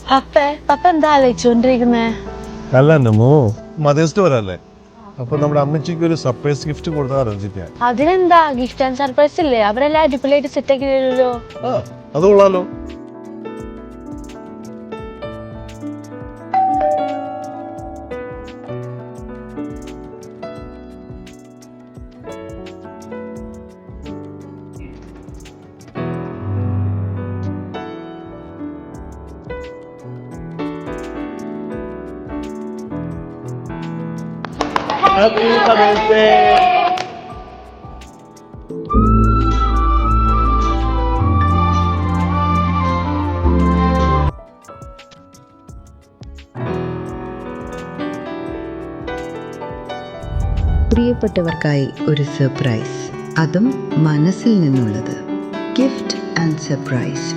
പപ്പ എന്താ ആലോചിച്ചോണ്ടിരിക്കുന്നേ? അല്ല നമ്മോ mothers day വരല്ലേ, അപ്പൊ നമ്മുടെ അമ്മച്ചിക്ക് ഒരു സർപ്രൈസ് ഗിഫ്റ്റ് കൊടുത്താൽ ആലോചിക്കാൻ. അതിനെന്താ, ഗിഫ്റ്റ് ആൻഡ് സർപ്രൈസ് ഇല്ലേ? അവരെല്ലാം അടിപൊളിയായിട്ട് സെറ്റ് ആക്കി തരുമല്ലോ. അത് കൊള്ളാലോ. Happy Mother's Day! പ്രിയപ്പെട്ടവർക്കായി ഒരു സർപ്രൈസ്, അതും മനസ്സിൽ നിന്നുള്ളത്. Gift and surprise.